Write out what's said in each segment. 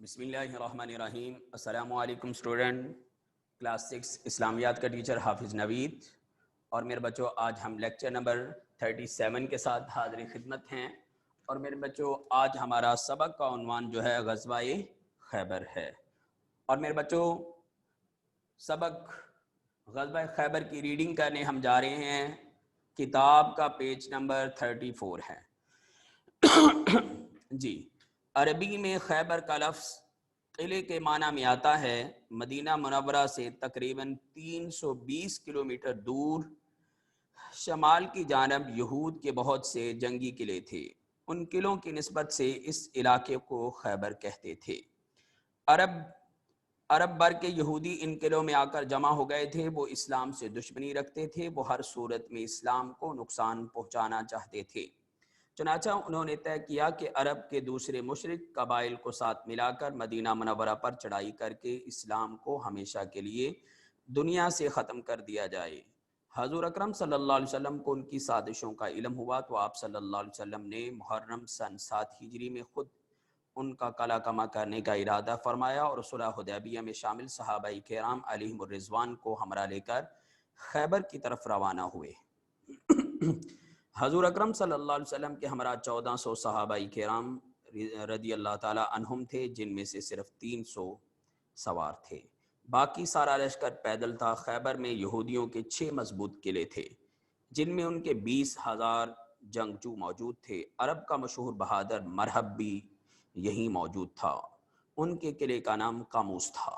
بسم اللہ الرحمن الرحیم۔ السلام علیکم اسٹوڈنٹ، کلاس 6 اسلامیات کا ٹیچر حافظ نوید اور میرے بچوں، آج ہم لیکچر نمبر 37 کے ساتھ حاضر خدمت ہیں۔ اور میرے بچوں، آج ہمارا سبق کا عنوان جو ہے غزوہ خیبر ہے۔ اور میرے بچوں، سبق غزوہ خیبر کی ریڈنگ کرنے ہم جا رہے ہیں۔ کتاب کا پیج نمبر 34 ہے۔ جی، عربی میں خیبر کا لفظ قلعے کے معنی میں آتا ہے۔ مدینہ منورہ سے تقریباً 320 کلومیٹر دور شمال کی جانب یہود کے بہت سے جنگی قلعے تھے۔ ان قلعوں کی نسبت سے اس علاقے کو خیبر کہتے تھے۔ عرب بر کے یہودی ان قلعوں میں آ کر جمع ہو گئے تھے۔ وہ اسلام سے دشمنی رکھتے تھے، وہ ہر صورت میں اسلام کو نقصان پہنچانا چاہتے تھے۔ چنانچہ انہوں نے طے کیا کہ عرب کے دوسرے مشرک قبائل کو ساتھ ملا کر مدینہ منورہ پر چڑھائی کر کے اسلام کو ہمیشہ کے لیے دنیا سے ختم کر دیا جائے۔ حضور اکرم صلی اللہ علیہ وسلم کو ان کی سازشوں کا علم ہوا تو آپ صلی اللہ علیہ وسلم نے محرم سن 7 ہجری میں خود ان کا قلع کما کرنے کا ارادہ فرمایا اور صلح حدیبیہ میں شامل صحابہ کرام علیہم الرضوان کو ہمراہ لے کر خیبر کی طرف روانہ ہوئے۔ حضور اکرم صلی اللہ علیہ وسلم کے ہمراہ 1400 صحابہ کرام رضی اللہ تعالی عنہم تھے، جن میں سے صرف 300 سوار تھے، باقی سارا لشکر پیدل تھا۔ خیبر میں یہودیوں کے 6 مضبوط قلعے تھے، جن میں ان کے 20,000 جنگجو موجود تھے۔ عرب کا مشہور بہادر مرہب بھی یہی موجود تھا، ان کے قلعے کا نام قاموس تھا۔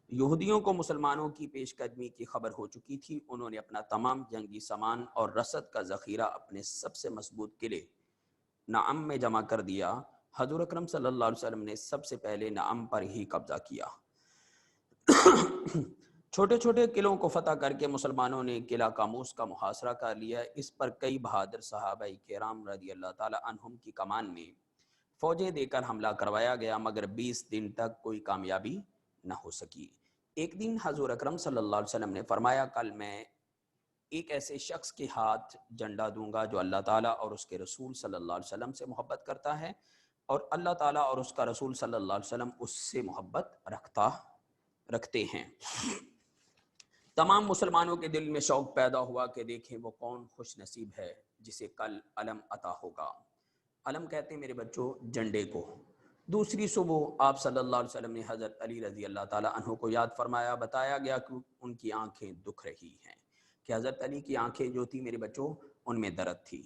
یہودیوں کو مسلمانوں کی پیش قدمی کی خبر ہو چکی تھی۔ انہوں نے اپنا تمام جنگی سامان اور رسد کا ذخیرہ اپنے سب سے مضبوط قلعے نعم میں جمع کر دیا۔ حضور اکرم صلی اللہ علیہ وسلم نے سب سے پہلے نعم پر ہی قبضہ کیا۔ چھوٹے چھوٹے قلعوں کو فتح کر کے مسلمانوں نے قلعہ قاموس کا محاصرہ کر لیا۔ اس پر کئی بہادر صحابہ کرام رضی اللہ تعالی عنہم کی کمان میں فوجیں دے کر حملہ کروایا گیا، مگر 20 دن تک کوئی کامیابی نہ ہو سکی۔ ایک دن حضور اکرم صلی اللہ علیہ وسلم نے فرمایا، کل میں ایک ایسے شخص کے ہاتھ جھنڈا دوں گا جو اللہ تعالیٰ اور اس کے رسول صلی اللہ علیہ وسلم سے محبت کرتا ہے، اور اللہ تعالیٰ اور اس کا رسول صلی اللہ علیہ وسلم اس سے محبت رکھتے ہیں۔ تمام مسلمانوں کے دل میں شوق پیدا ہوا کہ دیکھیں وہ کون خوش نصیب ہے جسے کل علم عطا ہوگا۔ علم کہتے ہیں میرے بچوں جھنڈے کو۔ دوسری صبح آپ صلی اللہ علیہ وسلم نے حضرت علی رضی اللہ تعالیٰ عنہ کو یاد فرمایا۔ بتایا گیا کہ ان کی آنکھیں دکھ رہی ہیں، کہ حضرت علی کی آنکھیں جو تھی میرے بچوں ان میں درد تھی۔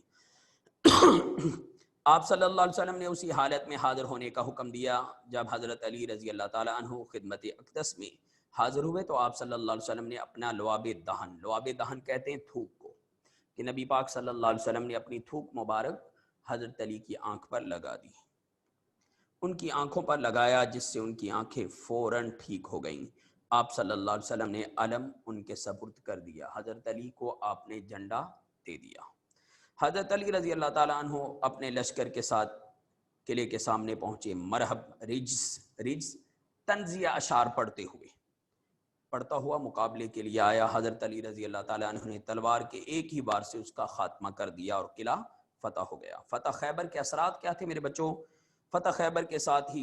آپ صلی اللہ علیہ وسلم نے اسی حالت میں حاضر ہونے کا حکم دیا۔ جب حضرت علی رضی اللہ تعالیٰ عنہ خدمت اقدس میں حاضر ہوئے تو آپ صلی اللہ علیہ وسلم نے اپنا لعاب دہن کہتے ہیں تھوک کو، کہ نبی پاک صلی اللہ علیہ وسلم نے اپنی تھوک مبارک حضرت علی کی آنکھ پر لگا دی، ان کی آنکھوں پر لگایا، جس سے ان کی آنکھیں فوراً ٹھیک ہو گئیں۔ آپ صلی اللہ علیہ وسلم نے علم ان کے سپرد کر دیا۔ حضرت علی کو آپ نے جھنڈا دے دیا۔ حضرت علی رضی اللہ تعالیٰ عنہ اپنے لشکر کے ساتھ قلعے کے سامنے پہنچے۔ مرحب رجز تنزیہ اشعار پڑھتا ہوا مقابلے کے لیے آیا۔ حضرت علی رضی اللہ تعالیٰ عنہ نے تلوار کے ایک ہی بار سے اس کا خاتمہ کر دیا اور قلعہ فتح ہو گیا۔ فتح خیبر کے اثرات کیا تھے میرے بچوں؟ فتح خیبر کے ساتھ ہی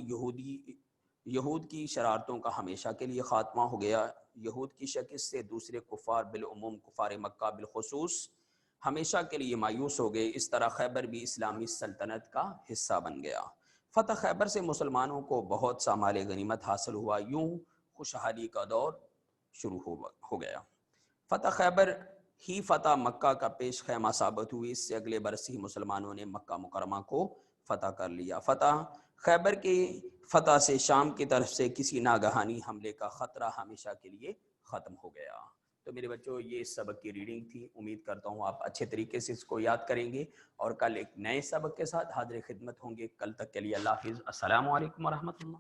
یہود کی شرارتوں کا ہمیشہ کے لیے خاتمہ ہو گیا۔ یہود کی شکست سے دوسرے کفار بالعموم کفار مکہ بالخصوص ہمیشہ کے لیے مایوس ہو گئے۔ اس طرح خیبر بھی اسلامی سلطنت کا حصہ بن گیا۔ فتح خیبر سے مسلمانوں کو بہت سا مال غنیمت حاصل ہوا۔ یوں خوشحالی کا دور شروع ہو گیا۔ فتح خیبر ہی فتح مکہ کا پیش خیمہ ثابت ہوئی۔ اس سے اگلے برس ہی مسلمانوں نے مکہ مکرمہ کو فتح کر لیا۔ فتح خیبر کی فتح سے شام کی طرف سے کسی ناگہانی حملے کا خطرہ ہمیشہ کے لیے ختم ہو گیا۔ تو میرے بچوں یہ اس سبق کی ریڈنگ تھی۔ امید کرتا ہوں آپ اچھے طریقے سے اس کو یاد کریں گے اور کل ایک نئے سبق کے ساتھ حاضر خدمت ہوں گے۔ کل تک کے لیے اللہ حافظ۔ السلام علیکم ورحمۃ اللہ۔